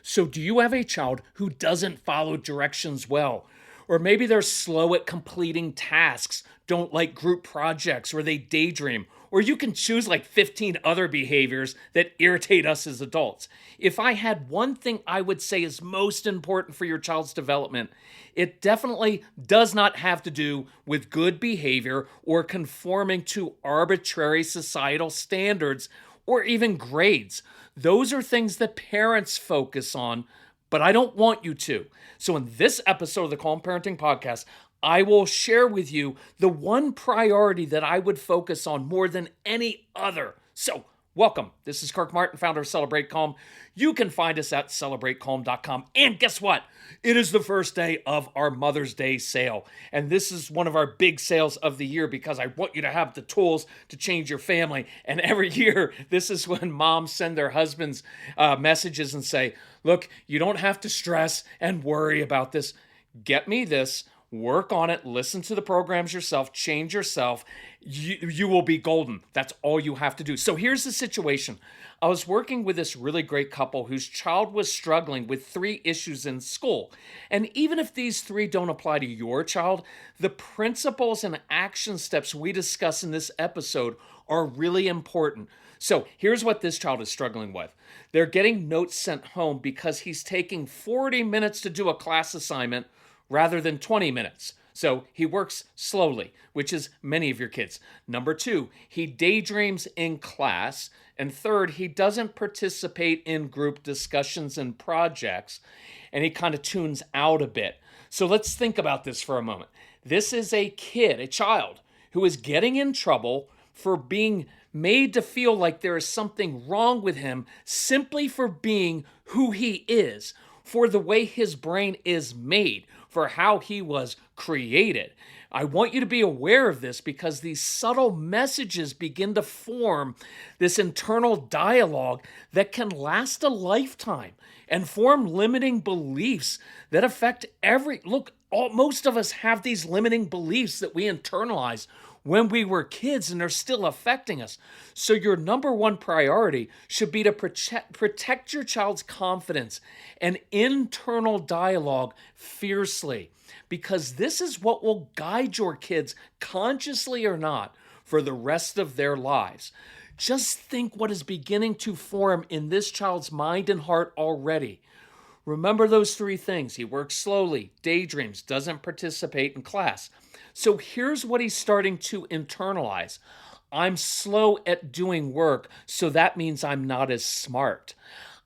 So do you have a child who doesn't follow directions well? Or maybe they're slow at completing tasks, don't like group projects, or they daydream. Or you can choose like 15 other behaviors that irritate us as adults. If I had one thing I would say is most important for your child's development, it definitely does not have to do with good behavior or conforming to arbitrary societal standards or even grades. Those are things that parents focus on, but I don't want you to. So in this episode of the Calm Parenting Podcast, I will share with you the one priority that I would focus on more than any other. So welcome. This is Kirk Martin, founder of Celebrate Calm. You can find us at celebratecalm.com. And guess what? It is the first day of our Mother's Day sale. And this is one of our big sales of the year because I want you to have the tools to change your family. And every year, this is when moms send their husbands messages and say, look, you don't have to stress and worry about this. Get me this. Work on it, listen to the programs yourself, change yourself. You will be golden. That's all you have to do. So here's the situation. I was working with this really great couple whose child was struggling with 3 issues in school. And even if these 3 don't apply to your child, the principles and action steps we discuss in this episode are really important. So here's what this child is struggling with. They're getting notes sent home because he's taking 40 minutes to do a class assignment rather than 20 minutes. So he works slowly, which is many of your kids. Number 2, he daydreams in class. And third, he doesn't participate in group discussions and projects, and he kind of tunes out a bit. So let's think about this for a moment. This is a kid, a child, who is getting in trouble for being made to feel like there is something wrong with him simply for being who he is, for the way his brain is made, for how he was created. I want you to be aware of this because these subtle messages begin to form this internal dialogue that can last a lifetime and form limiting beliefs that affect most of us have these limiting beliefs that we internalize when we were kids and they're still affecting us. So your number one priority should be to protect your child's confidence and internal dialogue fiercely, because this is what will guide your kids, consciously or not, for the rest of their lives. Just think what is beginning to form in this child's mind and heart already. Remember those 3 things. He works slowly, daydreams, doesn't participate in class. So here's what he's starting to internalize. I'm slow at doing work, so that means I'm not as smart.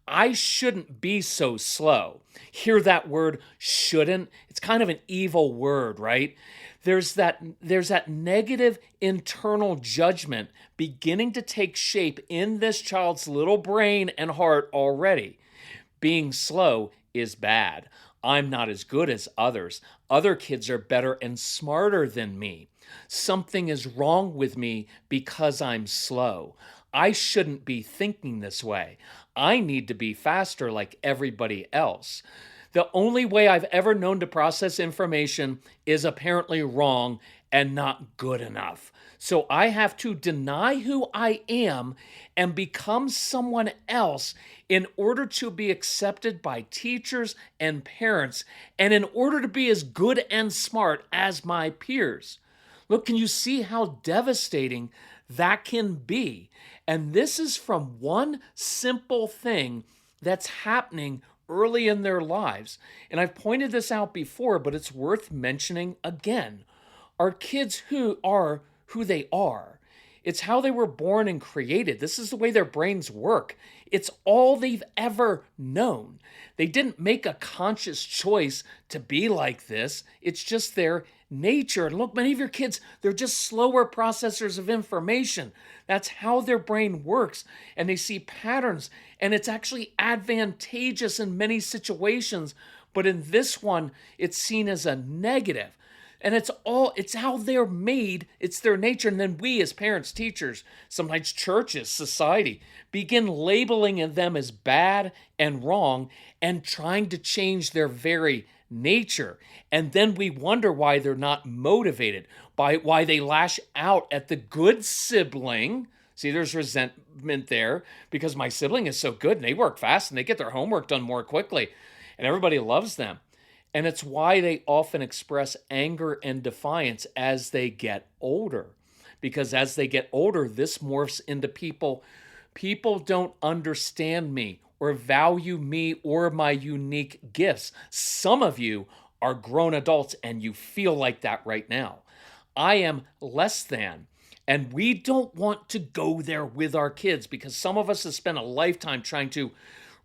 I shouldn't be so slow. Hear that word, shouldn't? It's kind of an evil word, right? There's that negative internal judgment beginning to take shape in this child's little brain and heart already. Being slow is bad. I'm not as good as others. Other kids are better and smarter than me. Something is wrong with me because I'm slow. I shouldn't be thinking this way. I need to be faster like everybody else. The only way I've ever known to process information is apparently wrong and not good enough. So I have to deny who I am and become someone else in order to be accepted by teachers and parents, and in order to be as good and smart as my peers. Look, can you see how devastating that can be? And this is from one simple thing that's happening early in their lives. And I've pointed this out before, but it's worth mentioning again. Our kids who are who they are. It's how they were born and created. This is the way their brains work. It's all they've ever known. They didn't make a conscious choice to be like this. It's just their nature. And look, many of your kids, they're just slower processors of information. That's how their brain works. And they see patterns. And it's actually advantageous in many situations. But in this one, it's seen as a negative. And it's how they're made, it's their nature. And then we as parents, teachers, sometimes churches, society, begin labeling them as bad and wrong and trying to change their very nature. And then we wonder why they're not motivated, by why they lash out at the good sibling. See, there's resentment there because my sibling is so good and they work fast and they get their homework done more quickly and everybody loves them. And it's why they often express anger and defiance as they get older. Because as they get older, this morphs into people don't understand me or value me or my unique gifts. Some of you are grown adults and you feel like that right now. I am less than. And we don't want to go there with our kids because some of us have spent a lifetime trying to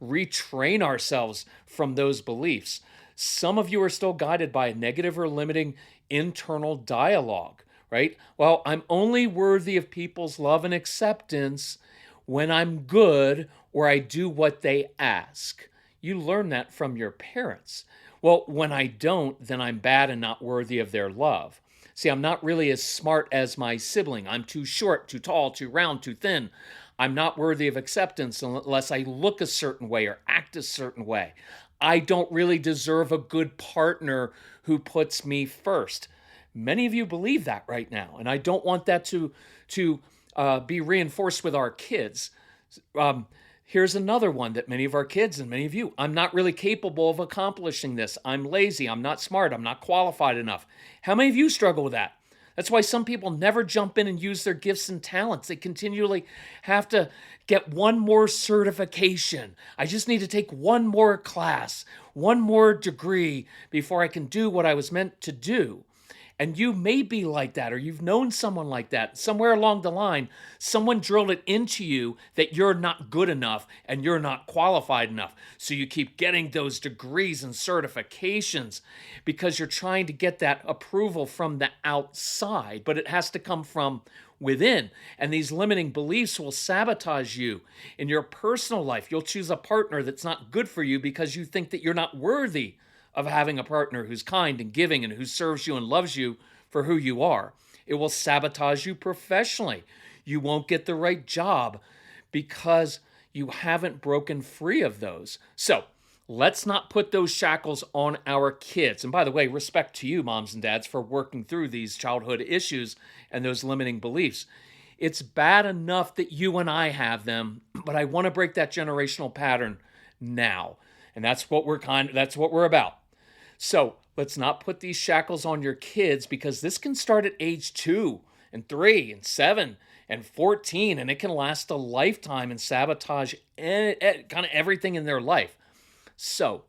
retrain ourselves from those beliefs. Some of you are still guided by a negative or limiting internal dialogue, right? Well, I'm only worthy of people's love and acceptance when I'm good or I do what they ask. You learn that from your parents. Well, when I don't, then I'm bad and not worthy of their love. See, I'm not really as smart as my sibling. I'm too short, too tall, too round, too thin. I'm not worthy of acceptance unless I look a certain way or act a certain way. I don't really deserve a good partner who puts me first. Many of you believe that right now, and I don't want that to be reinforced with our kids. Here's another one that many of our kids and many of you, I'm not really capable of accomplishing this. I'm lazy. I'm not smart. I'm not qualified enough. How many of you struggle with that? That's why some people never jump in and use their gifts and talents. They continually have to get one more certification. I just need to take one more class, one more degree before I can do what I was meant to do. And you may be like that, or you've known someone like that. Somewhere along the line, someone drilled it into you that you're not good enough and you're not qualified enough. So you keep getting those degrees and certifications because you're trying to get that approval from the outside, but it has to come from within. And these limiting beliefs will sabotage you in your personal life. You'll choose a partner that's not good for you because you think that you're not worthy of having a partner who's kind and giving and who serves you and loves you for who you are. It will sabotage you professionally. You won't get the right job because you haven't broken free of those. So let's not put those shackles on our kids. And by the way, respect to you, moms and dads, for working through these childhood issues and those limiting beliefs. It's bad enough that you and I have them, but I want to break that generational pattern now. And that's what we're about. So let's not put these shackles on your kids because this can start at age 2 and 3 and 7 and 14, and it can last a lifetime and sabotage kind of everything in their life. So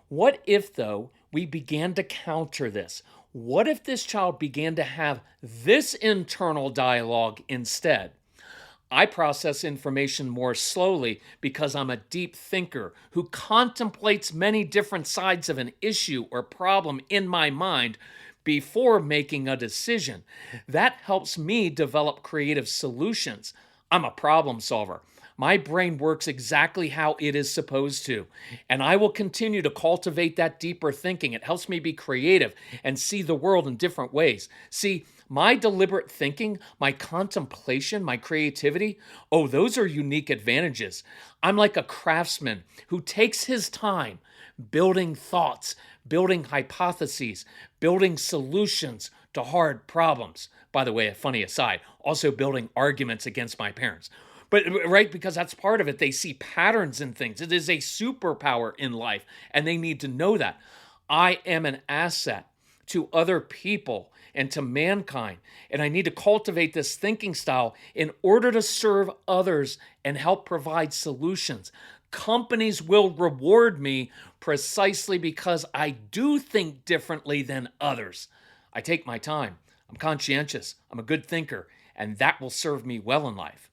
what if, though, we began to counter this? What if this child began to have this internal dialogue instead? I process information more slowly because I'm a deep thinker who contemplates many different sides of an issue or problem in my mind before making a decision. That helps me develop creative solutions. I'm a problem solver. My brain works exactly how it is supposed to, and I will continue to cultivate that deeper thinking. It helps me be creative and see the world in different ways. See, my deliberate thinking, my contemplation, my creativity, oh, those are unique advantages. I'm like a craftsman who takes his time building thoughts, building hypotheses, building solutions to hard problems. By the way, a funny aside, also building arguments against my parents. But right, because that's part of it. They see patterns in things. It is a superpower in life, and they need to know that. I am an asset to other people and to mankind, and I need to cultivate this thinking style in order to serve others and help provide solutions. Companies will reward me precisely because I do think differently than others. I take my time. I'm conscientious. I'm a good thinker, and that will serve me well in life.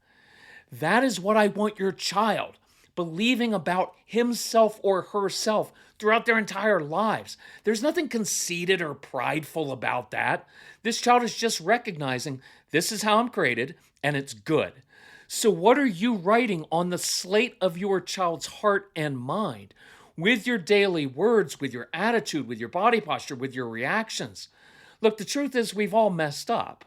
That is what I want your child believing about himself or herself throughout their entire lives. There's nothing conceited or prideful about that. This child is just recognizing this is how I'm created and it's good. So what are you writing on the slate of your child's heart and mind with your daily words, with your attitude, with your body posture, with your reactions? Look, the truth is we've all messed up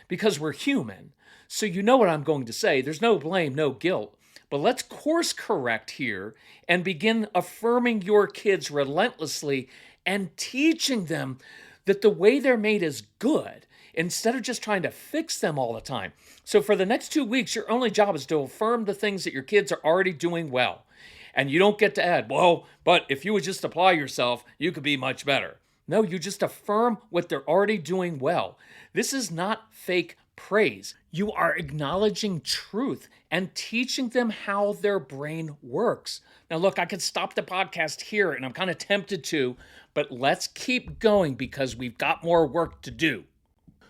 because we're human. So you know what I'm going to say. There's no blame, no guilt. But let's course correct here and begin affirming your kids relentlessly and teaching them that the way they're made is good. instead of just trying to fix them all the time. So for the next 2 weeks, your only job is to affirm the things that your kids are already doing well. And you don't get to add, well, but if you would just apply yourself, you could be much better. No, you just affirm what they're already doing well. This is not fake praise. You are acknowledging truth and teaching them how their brain works. Now, look, I could stop the podcast here, and I'm kind of tempted to, but let's keep going because we've got more work to do.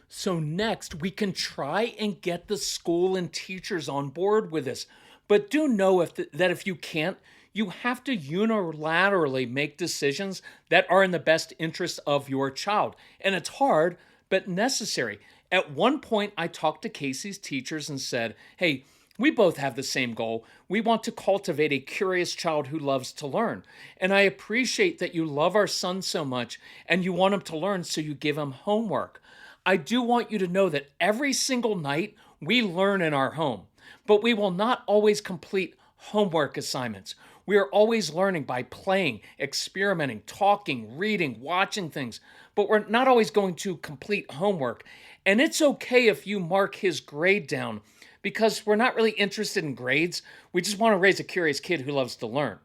So next, we can try and get the school and teachers on board with this. But do know that if you can't, you have to unilaterally make decisions that are in the best interest of your child. And it's hard, but necessary. At one point, I talked to Casey's teachers and said, hey, we both have the same goal. We want to cultivate a curious child who loves to learn. And I appreciate that you love our son so much and you want him to learn, so you give him homework. I do want you to know that every single night we learn in our home, but we will not always complete homework assignments. We are always learning by playing, experimenting, talking, reading, watching things, but we're not always going to complete homework. And it's okay if you mark his grade down, because we're not really interested in grades. We just want to raise a curious kid who loves to learn.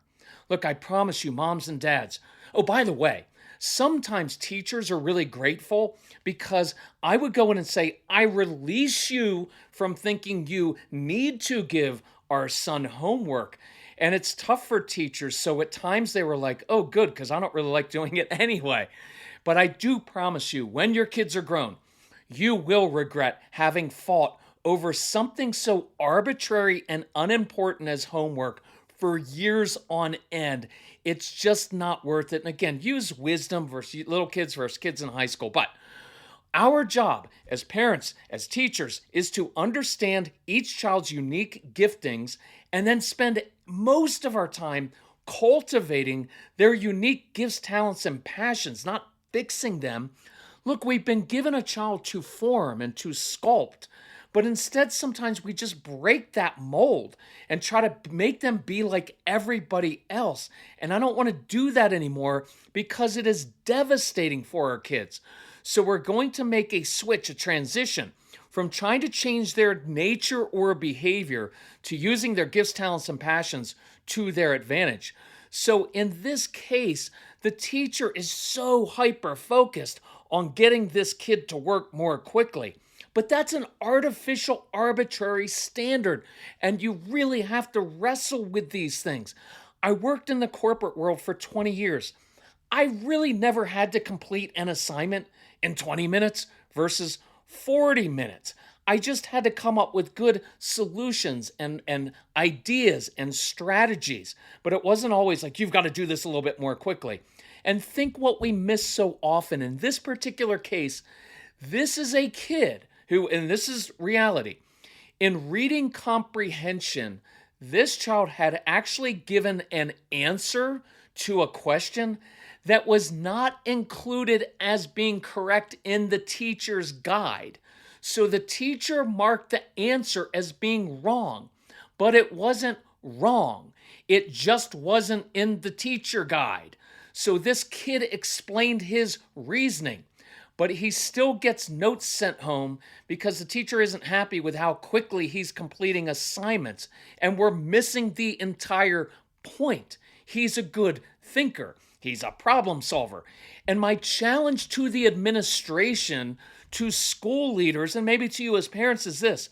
Look, I promise you, moms and dads. Oh, by the way, sometimes teachers are really grateful because I would go in and say, I release you from thinking you need to give our son homework. And it's tough for teachers. So at times they were like, oh, good, because I don't really like doing it anyway. But I do promise you, when your kids are grown, you will regret having fought over something so arbitrary and unimportant as homework for years on end. It's just not worth it. And again, use wisdom versus little kids versus kids in high school. But our job as parents, as teachers, is to understand each child's unique giftings and then spend most of our time cultivating their unique gifts, talents, and passions, not fixing them. Look, we've been given a child to form and to sculpt, but instead sometimes we just break that mold and try to make them be like everybody else. And I don't want to do that anymore because it is devastating for our kids. So we're going to make a switch, a transition from trying to change their nature or behavior to using their gifts, talents, and passions to their advantage. So in this case, the teacher is so hyper-focused on getting this kid to work more quickly. But that's an artificial, arbitrary standard, and you really have to wrestle with these things. I worked in the corporate world for 20 years. I really never had to complete an assignment in 20 minutes versus 40 minutes. I just had to come up with good solutions and ideas and strategies. But it wasn't always like, you've got to do this a little bit more quickly. And think what we miss so often. In this particular case, this is a kid who, and this is reality, in reading comprehension, this child had actually given an answer to a question that was not included as being correct in the teacher's guide. So the teacher marked the answer as being wrong, but it wasn't wrong. It just wasn't in the teacher guide. So this kid explained his reasoning, but he still gets notes sent home because the teacher isn't happy with how quickly he's completing assignments. And we're missing the entire point. He's a good thinker. He's a problem solver. And my challenge to the administration, to school leaders, and maybe to you as parents is this.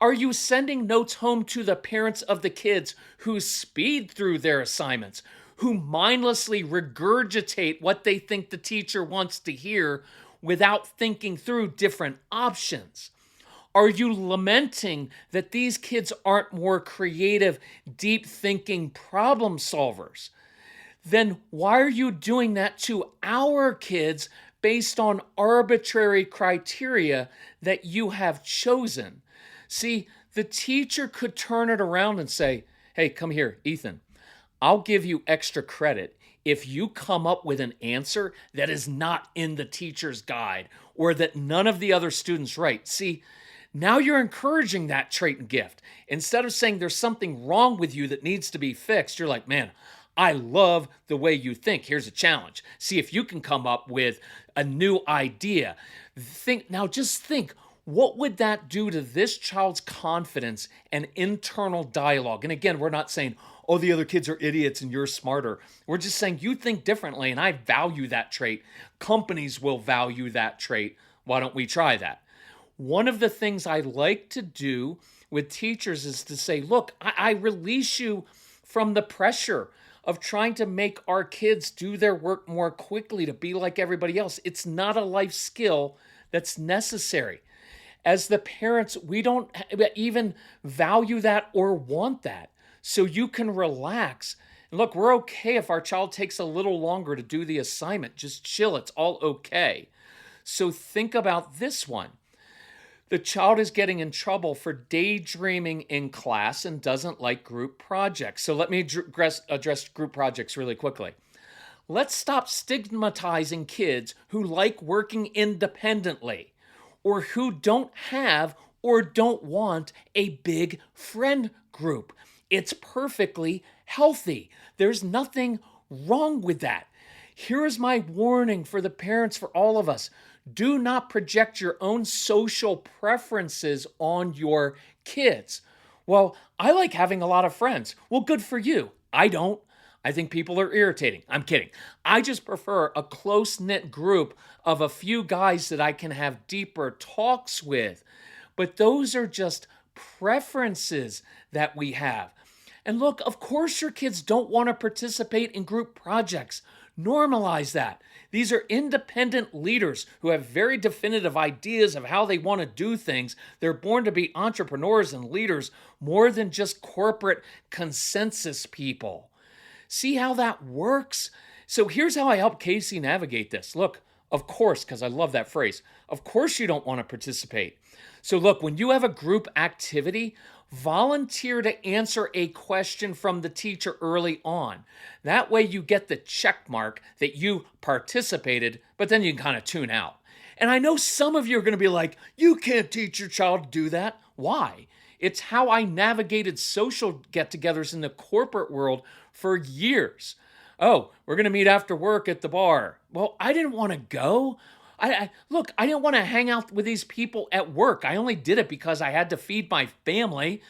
Are you sending notes home to the parents of the kids who speed through their assignments, who mindlessly regurgitate what they think the teacher wants to hear without thinking through different options? Are you lamenting that these kids aren't more creative, deep-thinking problem solvers? Then why are you doing that to our kids based on arbitrary criteria that you have chosen? See, the teacher could turn it around and say, hey, come here, Ethan. I'll give you extra credit if you come up with an answer that is not in the teacher's guide or that none of the other students write. See, now you're encouraging that trait and gift. Instead of saying there's something wrong with you that needs to be fixed, you're like, man, I love the way you think. Here's a challenge. See if you can come up with a new idea. Just think, what would that do to this child's confidence and internal dialogue? And again, we're not saying, oh, the other kids are idiots and you're smarter. We're just saying you think differently and I value that trait. Companies will value that trait. Why don't we try that? One of the things I like to do with teachers is to say, look, I release you from the pressure of trying to make our kids do their work more quickly to be like everybody else. It's not a life skill that's necessary. As the parents, we don't even value that or want that. So you can relax. And look, we're okay if our child takes a little longer to do the assignment. Just chill. It's all okay. So think about this one. The child is getting in trouble for daydreaming in class and doesn't like group projects. So let me address group projects really quickly. Let's stop stigmatizing kids who like working independently or who don't have or don't want a big friend group. It's perfectly healthy. There's nothing wrong with that. Here is my warning for the parents, for all of us. Do not project your own social preferences on your kids. Well, I like having a lot of friends. Well, good for you. I don't. I think people are irritating. I'm kidding. I just prefer a close-knit group of a few guys that I can have deeper talks with. But those are just preferences that we have. And look, of course your kids don't want to participate in group projects. Normalize that. These are independent leaders who have very definitive ideas of how they want to do things. They're born to be entrepreneurs and leaders more than just corporate consensus people. See how that works? So here's how I help Casey navigate this. Look, of course, because I love that phrase, of course you don't want to participate. So look, when you have a group activity, volunteer to answer a question from the teacher early on. That way you get the check mark that you participated, but then you can kind of tune out. And I know some of you are going to be like, you can't teach your child to do that. Why? It's how I navigated social get-togethers in the corporate world for years. Oh, we're going to meet after work at the bar. Well, I didn't want to go. I didn't want to hang out with these people at work. I only did it because I had to feed my family.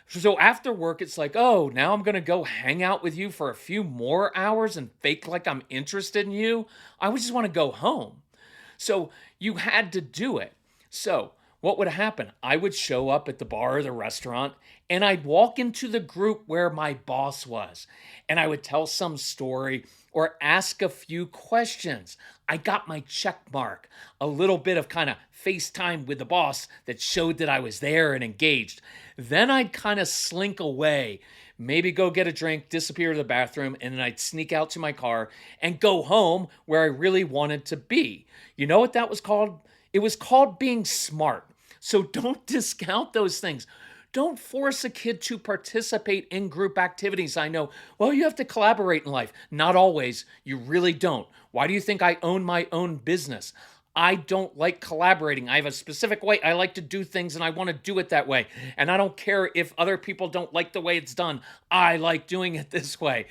So after work, it's like, oh, now I'm going to go hang out with you for a few more hours and fake like I'm interested in you. I would just want to go home. So you had to do it. So what would happen? I would show up at the bar or the restaurant and I'd walk into the group where my boss was and I would tell some story or ask a few questions. I got my check mark, a little bit of kind of FaceTime with the boss that showed that I was there and engaged. Then I'd kind of slink away, maybe go get a drink, disappear to the bathroom, and then I'd sneak out to my car and go home where I really wanted to be. You know what that was called? It was called being smart. So don't discount those things. Don't force a kid to participate in group activities. I know, well, you have to collaborate in life. Not always. You really don't. Why do you think I own my own business? I don't like collaborating. I have a specific way I like to do things and I want to do it that way. And I don't care if other people don't like the way it's done. I like doing it this way.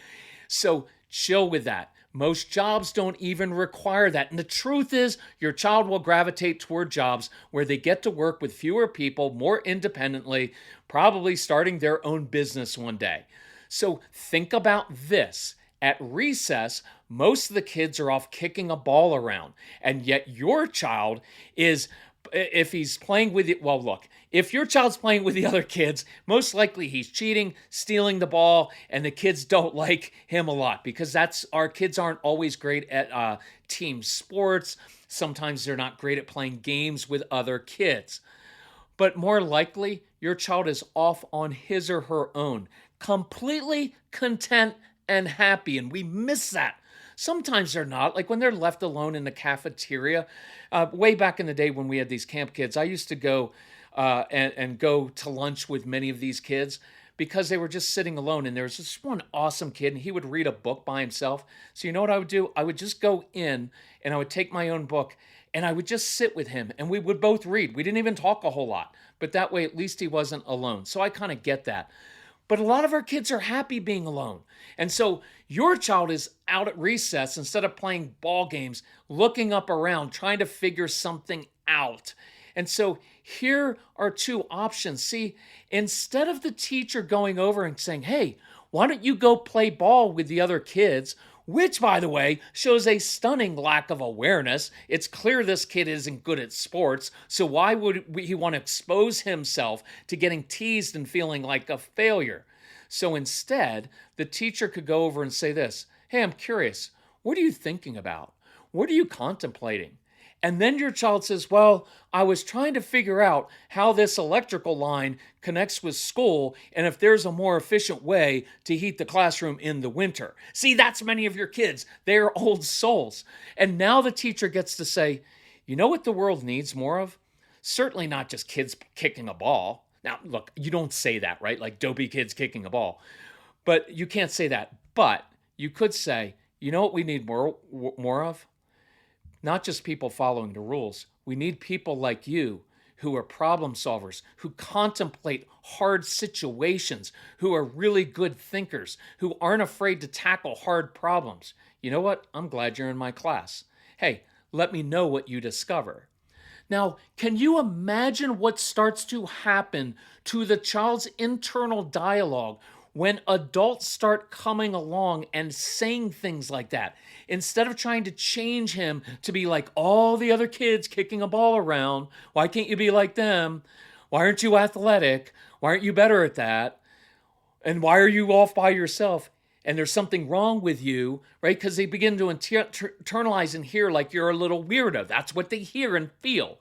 So chill with that. Most jobs don't even require that. And the truth is, your child will gravitate toward jobs where they get to work with fewer people, more independently, probably starting their own business one day. So think about this. At recess, most of the kids are off kicking a ball around. And yet your child is, if he's playing with it, well, look, if your child's playing with the other kids, most likely he's cheating, stealing the ball, and the kids don't like him a lot because our kids aren't always great at team sports. Sometimes they're not great at playing games with other kids. But more likely, your child is off on his or her own, completely content and happy, and we miss that. Sometimes they're not, like when they're left alone in the cafeteria. Way back in the day when we had these camp kids, I used to go and go to lunch with many of these kids because they were just sitting alone. And there was this one awesome kid, and he would read a book by himself. So you know what I would do? I would just go in, and I would take my own book, and I would just sit with him, and we would both read. We didn't even talk a whole lot, but that way at least he wasn't alone. So I kind of get that. But a lot of our kids are happy being alone. And so your child is out at recess instead of playing ball games, looking up around, trying to figure something out. And so here are two options. See, instead of the teacher going over and saying, hey, why don't you go play ball with the other kids? Which, by the way, shows a stunning lack of awareness. It's clear this kid isn't good at sports, so why would he want to expose himself to getting teased and feeling like a failure? So instead, the teacher could go over and say this, hey, I'm curious, what are you thinking about? What are you contemplating? And then your child says, well, I was trying to figure out how this electrical line connects with school and if there's a more efficient way to heat the classroom in the winter. See, that's many of your kids. They're old souls. And now the teacher gets to say, you know what the world needs more of? Certainly not just kids kicking a ball. Now, look, you don't say that, right? Like dopey kids kicking a ball. But you can't say that. But you could say, you know what we need more of? Not just people following the rules. We need people like you who are problem solvers, who contemplate hard situations, who are really good thinkers, who aren't afraid to tackle hard problems. You know what? I'm glad you're in my class. Hey, let me know what you discover. Now, can you imagine what starts to happen to the child's internal dialogue when adults start coming along and saying things like that? Instead of trying to change him to be like all the other kids kicking a ball around, why can't you be like them? Why aren't you athletic? Why aren't you better at that? And why are you off by yourself? And there's something wrong with you, right? Because they begin to internalize and hear like you're a little weirdo. That's what they hear and feel.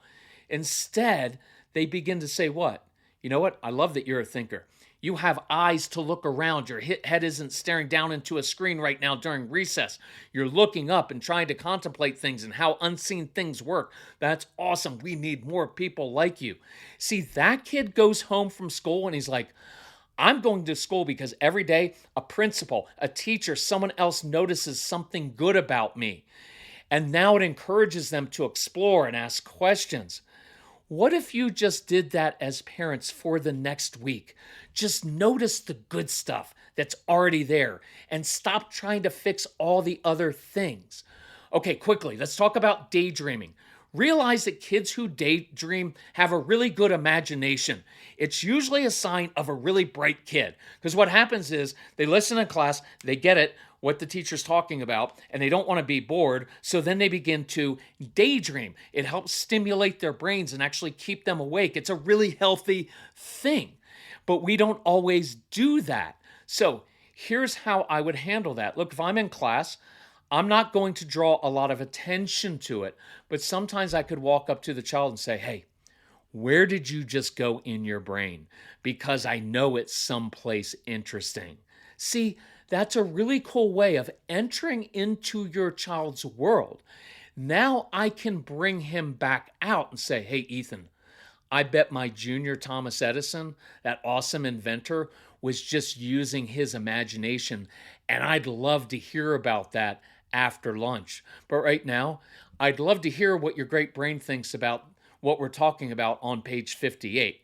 Instead, they begin to say what? You know what? I love that you're a thinker. You have eyes to look around. Your head isn't staring down into a screen right now during recess. You're looking up and trying to contemplate things and how unseen things work. That's awesome. We need more people like you. See, that kid goes home from school and he's like, I'm going to school because every day a principal, a teacher, someone else notices something good about me. And now it encourages them to explore and ask questions. What if you just did that as parents for the next week? Just notice the good stuff that's already there and stop trying to fix all the other things. Okay, quickly, let's talk about daydreaming. Realize that kids who daydream have a really good imagination. It's usually a sign of a really bright kid. Because what happens is they listen in class, they get it, what the teacher's talking about, and they don't want to be bored, so then they begin to daydream. It helps stimulate their brains and actually keep them awake. It's a really healthy thing, but we don't always do that. So here's how I would handle that. Look, if I'm in class, I'm not going to draw a lot of attention to it, but sometimes I could walk up to the child and say, hey, where did you just go in your brain? Because I know it's someplace interesting. See, that's a really cool way of entering into your child's world. Now I can bring him back out and say, hey, Ethan, I bet my junior Thomas Edison, that awesome inventor, was just using his imagination, and I'd love to hear about that after lunch. But right now, I'd love to hear what your great brain thinks about what we're talking about on page 58.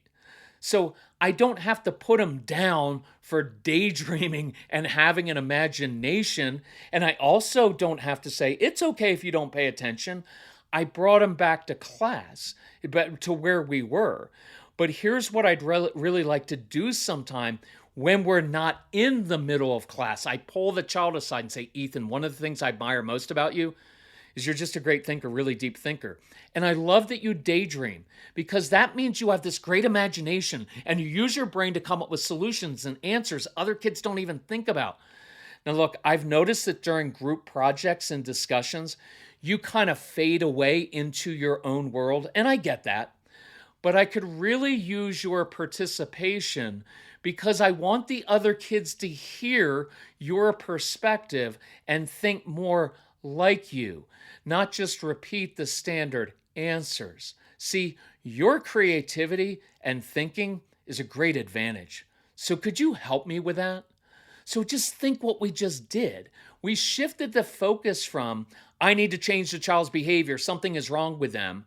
So I don't have to put them down for daydreaming and having an imagination. And I also don't have to say, it's okay if you don't pay attention. I brought them back to class, but to where we were. But here's what I'd really like to do sometime when we're not in the middle of class. I pull the child aside and say, Ethan, one of the things I admire most about you is you're just a great thinker, really deep thinker. And I love that you daydream because that means you have this great imagination and you use your brain to come up with solutions and answers other kids don't even think about. Now, look, I've noticed that during group projects and discussions, you kind of fade away into your own world, and I get that. But I could really use your participation because I want the other kids to hear your perspective and think more like you, not just repeat the standard answers. See, your creativity and thinking is a great advantage. So could you help me with that? So just think what we just did. We shifted the focus from, I need to change the child's behavior, something is wrong with them,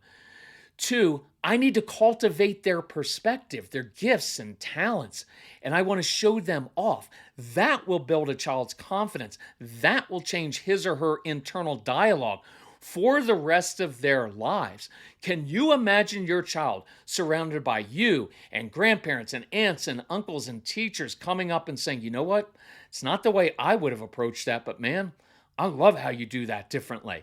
to, I need to cultivate their perspective, their gifts and talents, and I want to show them off. That will build a child's confidence. That will change his or her internal dialogue for the rest of their lives. Can you imagine your child surrounded by you and grandparents and aunts and uncles and teachers coming up and saying, you know what? It's not the way I would have approached that, but man, I love how you do that differently.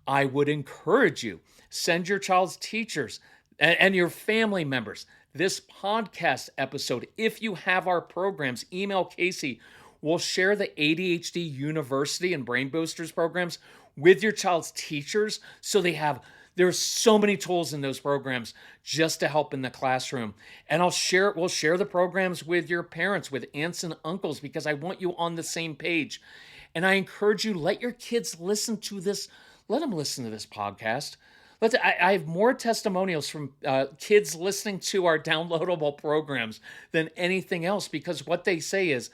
I would encourage you, send your child's teachers and your family members this podcast episode. If you have our programs, email Casey. We'll share the ADHD University and Brain Boosters programs with your child's teachers so there's so many tools in those programs just to help in the classroom. And we'll share the programs with your parents, with aunts and uncles, because I want you on the same page. And I encourage you, let your kids listen to this. Let them listen to this podcast. I have more testimonials from kids listening to our downloadable programs than anything else, because what they say is,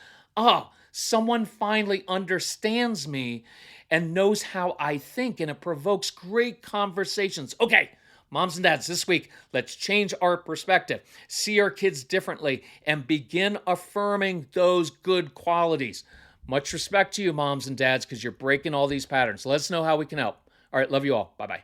someone finally understands me and knows how I think, and it provokes great conversations. Okay, moms and dads, this week, let's change our perspective, see our kids differently, and begin affirming those good qualities. Much respect to you, moms and dads, because you're breaking all these patterns. Let us know how we can help. All right, love you all. Bye-bye.